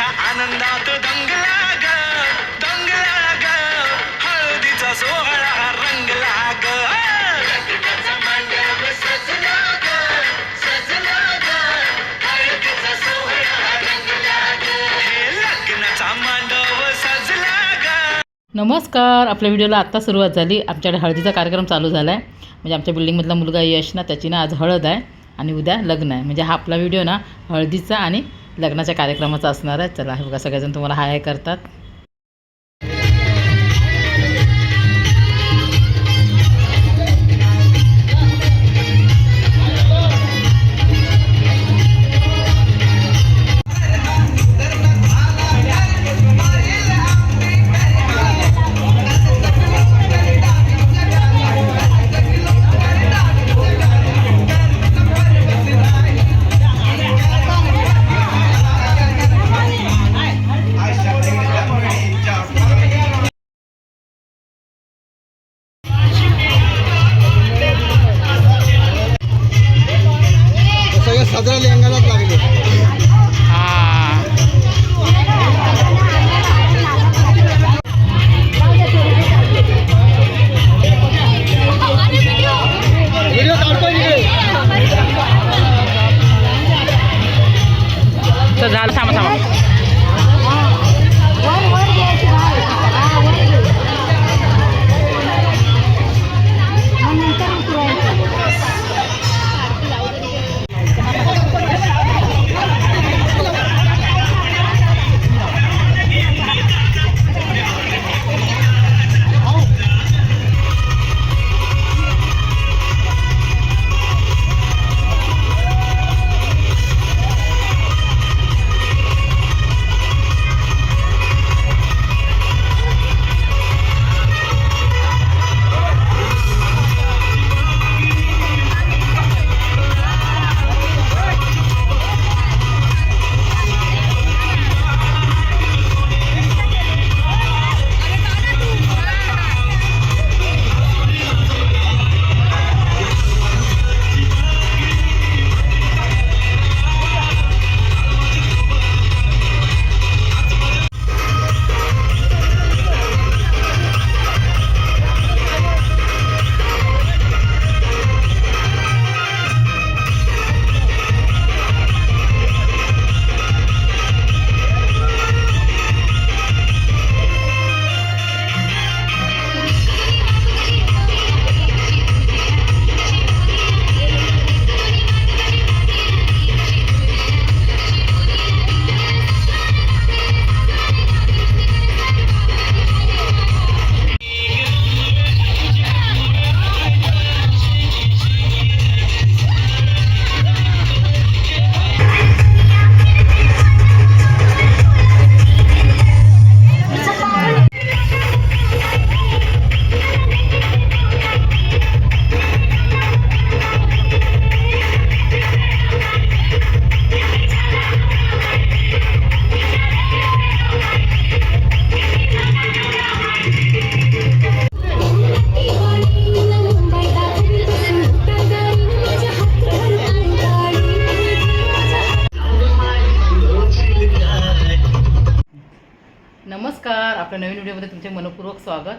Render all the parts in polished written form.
आनंदात दंगला ग दंगला ग हळदीचा सोहळा रंगला ग लग्नाचा मांडव सजला ग सजला ग हळदीचा सोहळा रंगला ग हे लग्नाचा मांडव सजला ग. नमस्कार. आपल्या व्हिडिओला आत्ता सुरुवात झाली. आमच्याकडे हळदीचा कार्यक्रम चालू झाला आहे. म्हणजे आमच्या बिल्डिंगमधला मुलगा यश ना, त्याची ना आज हळद आहे आणि उद्या लग्न आहे. म्हणजे हा आपला व्हिडिओ ना हळदीचा आणि लग्नाच्या कार्यक्रमाचा असणार आहे. चला हे बघा, सगळेजण तुम्हाला हाय करतात. सदरा लेंगालाच लागले. व्हिडिओ काढतो तर झालं, थांबा थांबा. नमस्कार. आपल्या नवीन व्हिडिओमध्ये तुमचे मनपूर्वक स्वागत.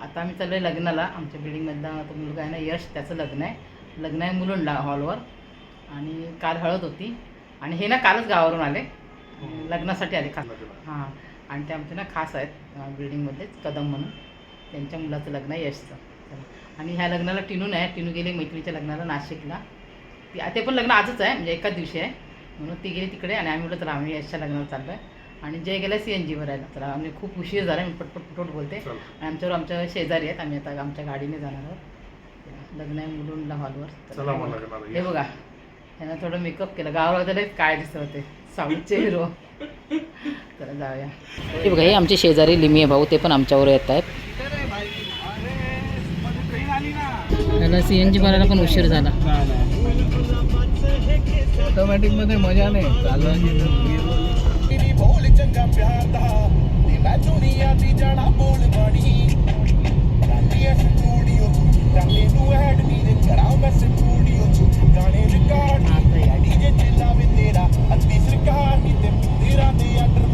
आता आम्ही चाललो आहे लग्नाला. आमच्या बिल्डिंगमधला तो मुलगा आहे ना यश, त्याचं लग्न आहे मुलुंडला हॉलवर. आणि काल हळद होती आणि हे ना कालच गावावरून आले, लग्नासाठी आले खास. हां, आणि ते आमचे ना खास आहेत बिल्डिंगमध्येच, कदम म्हणून, त्यांच्या मुलाचं लग्न आहे यशचं. आणि ह्या लग्नाला टिनू नाही, टिनू गेली मैत्रिणीच्या लग्नाला नाशिकला. ते पण लग्न आजच आहे, म्हणजे एकाच दिवशी आहे, म्हणून ती गेली तिकडे. आणि आम्ही म्हटलं तर आम्ही यशच्या लग्नाला चाललो आहे. आणि जय गेला CNG भरायला. तर आम्ही खूप उशीर झाला, मी पटपट बोलते. आणि आमच्या शेजारी आहेत, आम्ही आता आमच्या गाडीने जाणार आहोत. लग्न आहे मुलुंडला हॉलवर. हे बघा, त्यांना थोडं मेकअप केलं, गावाला त्याला काय दिसत होते, साऊथचे हिरो. तर जाऊया. हे बघा, हे आमचे शेजारी लिमी आहे भाऊ, ते पण आमच्यावर येत आहेत. त्याला CNG भरायला पण उशीर झाला. ऑटोमॅटिकमध्ये मजा नाही चालवायची. बोल चंगा प्यार दा नी मैं दुनिया दी जाना बोल बनी गाली ऐ स्टूडियो गाने नू ऐड नी दे करा मैं स्टूडियो गाने रिकॉर्ड डीजे चला वे तेरा अद्धी सरकार नी ते तेरा दे आर्डर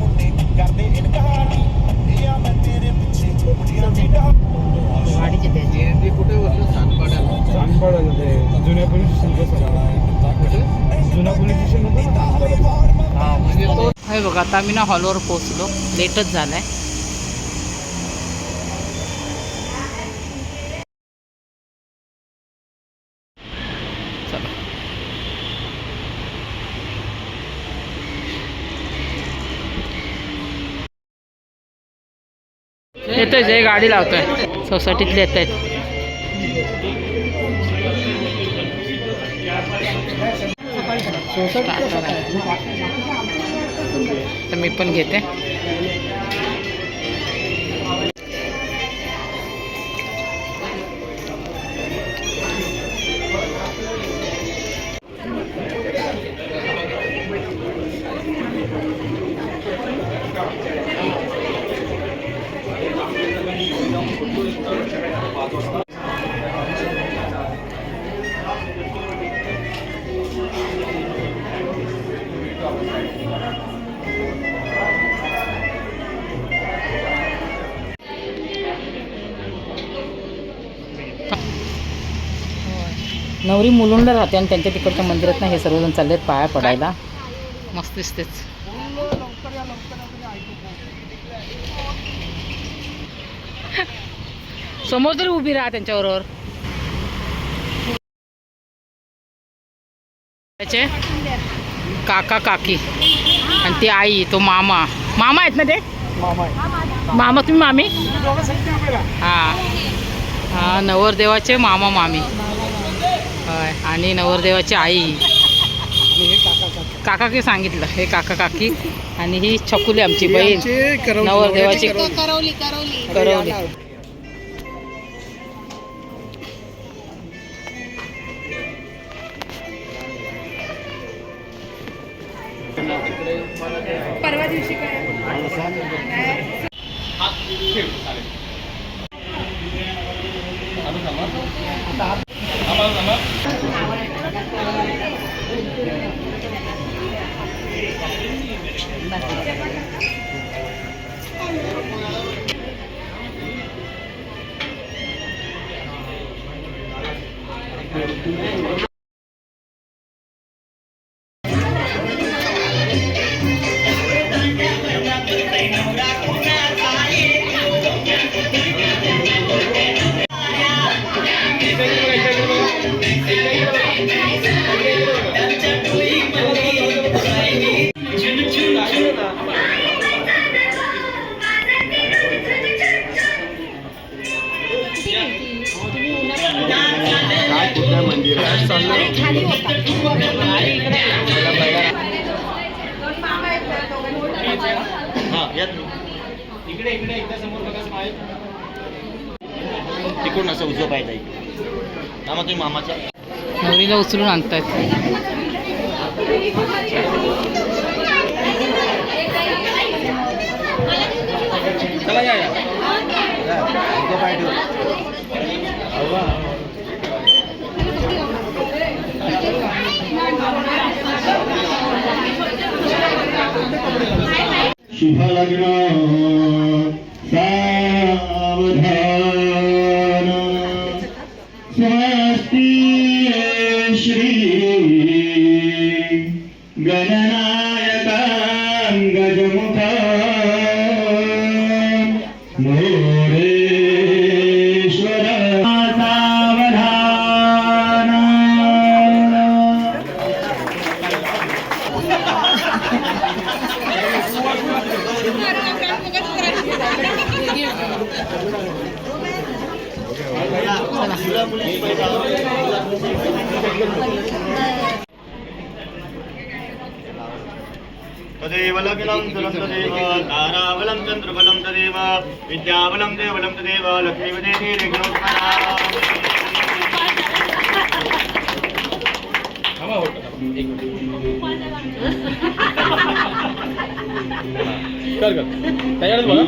बघा आता आम्ही ना हॉलवर पोचलो, लेटच झालाय. चला येतोय, जे गाडी लावतोय सोसायटीतले येत आहेत. तर मी पण घेते. नवरी मुलुंडला राहते आणि त्यांच्या तिकडच्या मंदिरात ना हे सर्वजण चालले आहेत पाया पडायला. मस्त दिसतेच. समोर तरी उभी राहा त्यांच्याबरोबर. त्याचे काका काकी आणि ती आई, तो मामा. मामा आहेत ना ते? मामा तुम्ही मामी? हां हां, नवरदेवाचे मामा मामी होय, आणि नवरदेवाची आई. काका की सांगितलं, हे काका काकी. आणि ही छकुली आमची बहीण, नवरदेवाची करवली. परवा दिवशी काय खाली होता. तिकडून असं उजवं पाहिजे मामा, तुम्ही मामाचा. नवरीला उचलून आणतायत. चला या उजवं पाय ठेव. शुभ लग्न सावधान स्वस्ति श्री गणनायकां गजमुखा मोरेश्वर सावधान. तदेव लग्नं सुलं तदेव ताराबलं चन्द्रबलं तदेव विद्याबलं देवबलं तदेव लक्ष्मीपते धीरेग्नोत्पन्ना. तयारच बघा.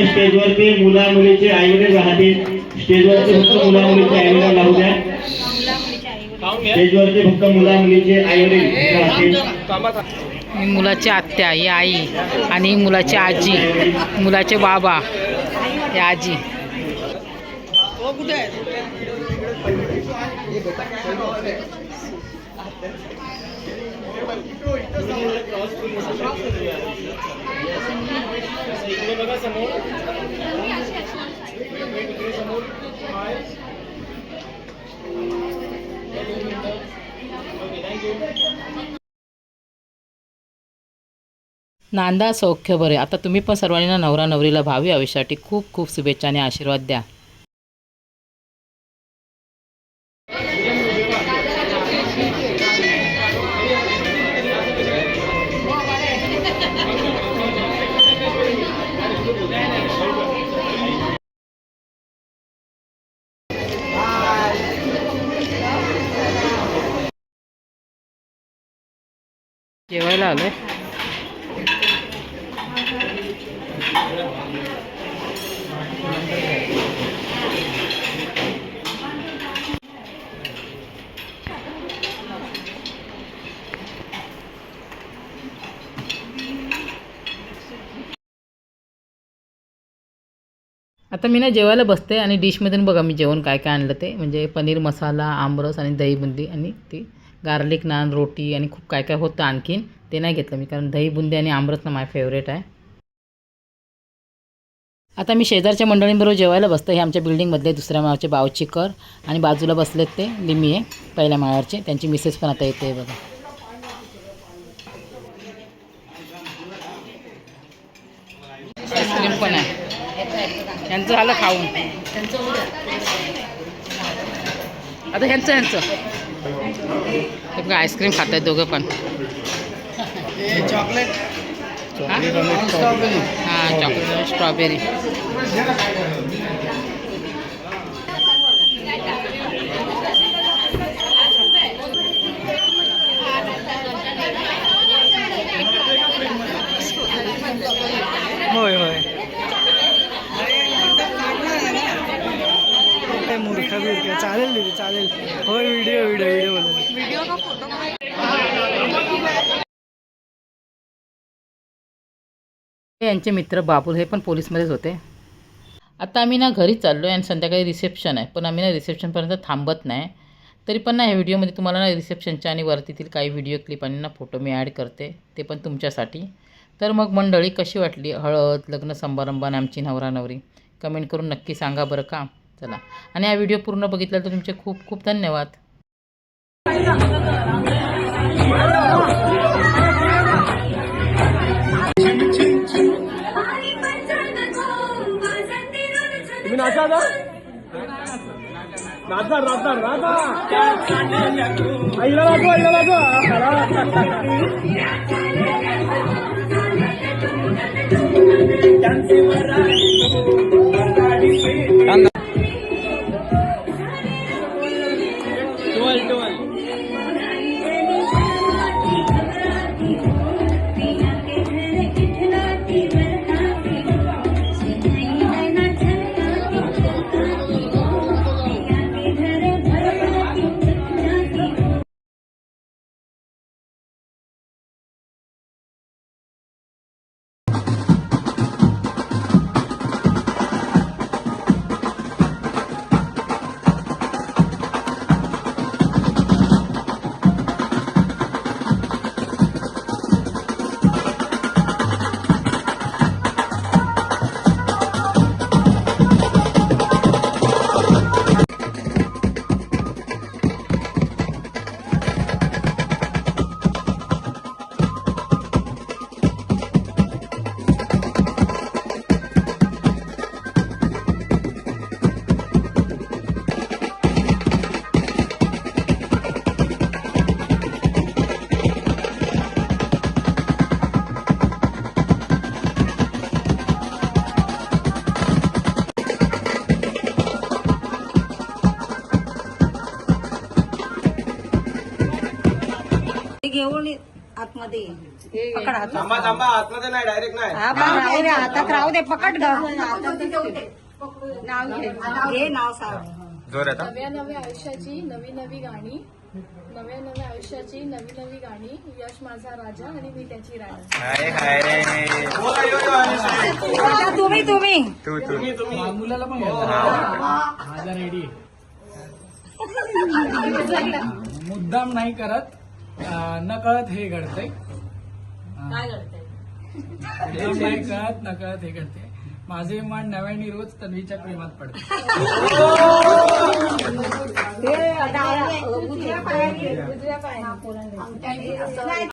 आणि स्टेजवरती मुला मुलीचे आई वडील राहतील. स्टेजवरती फक्त मुला मुलीचे आई वडील लावू द्या. स्टेजवरती फक्त मुला मुलीचे आई वडील राहतील. ही मुलाची आत्या, ही आई आणि मुलाची आजी, मुलाचे बाबा, ही आजी. नांदा सौख्य बरे. आता तुम्ही पण सर्वांनी ना नवरा नवरीला भावी आयुष्यासाठी खूप खूप शुभेच्छा आणि आशीर्वाद द्या. जेवायला आलोय. आता मी ना जेवायला बसते आणि डिशमधून बघा मी जेवण काय काय आणलं ते, म्हणजे पनीर मसाला, आमरस आणि दही बुंदी आणि ती गार्लिक नान, रोटी आणि खूप काय काय होतं आणखीन. ते नाही घेतलं मी कारण दही बुंदी आणि आमरस ना माझं फेवरेट आहे. आता मी शेजारच्या मंडळींबरोबर जेवायला बसतं. हे आमच्या बिल्डिंगमधले दुसऱ्या माळ्याचे बावचीकर आणि बाजूला बसलेत ते लिमी आहे पहिल्या माळ्यावरचे. त्यांची मिसेस पण आता येते बघा. आईस्क्रीम पण आहे यांचं, झालं खाऊन. आता ह्यांचं हे बघा आईस्क्रीम खात आहेत दोघं पण. चॉकलेट हां चॉकलेट स्ट्रॉबेरी. होय होय मूर्खा बिर्खा चालेल दीदी चालेल. होय व्हिडिओ व्हिडिओ व्हिडिओ बोला. यांचे मित्र बाबुल हे पण पोलीसमध्येच होते. आता आम्ही ना घरी चाललो आहे आणि संध्याकाळी रिसेप्शन आहे, पण आम्ही ना रिसेप्शनपर्यंत थांबत नाही. तरी पण ना ह्या व्हिडिओमध्ये तुम्हाला ना रिसेप्शनच्या आणि वरतीतील काही व्हिडिओ क्लिप आणि ना फोटो मी ॲड करते, ते पण तुमच्यासाठी. तर मग मंडळी कशी वाटली हळद लग्न समारंभ आणि आमची नवरा नवरी कमेंट करून नक्की सांगा बरं का. चला, आणि हा व्हिडिओ पूर्ण बघितला तर तुमचे खूप खूप धन्यवाद. तुम्ही नाचा आता नाचणार नाचणार नाचा आईला वाजवा आईला आतमध्ये पकड हात. थांबा आतमध्ये नाही डायरेक्ट नाही हा बा, राहू दे हातात राहू दे पकड ग. नाव घे नाव सांग. नव्या नव्या आयुष्याची नवी नवी गाणी, नव्या नव्या आयुष्याची नवी नवी गाणी, यश माझा राजा आणि मी त्याची राणी. बोला, यो, यो, आणि आता तुम्ही मुलाला पण माझा रेडी मुद्दाम नाही करत, न कळत हे घडतंय. मुद्दाम नाही कळत न कळत हे घडते. माझे मन नव्याने रोज तन्वीच्या प्रेमात पडते. उजव्या पायाने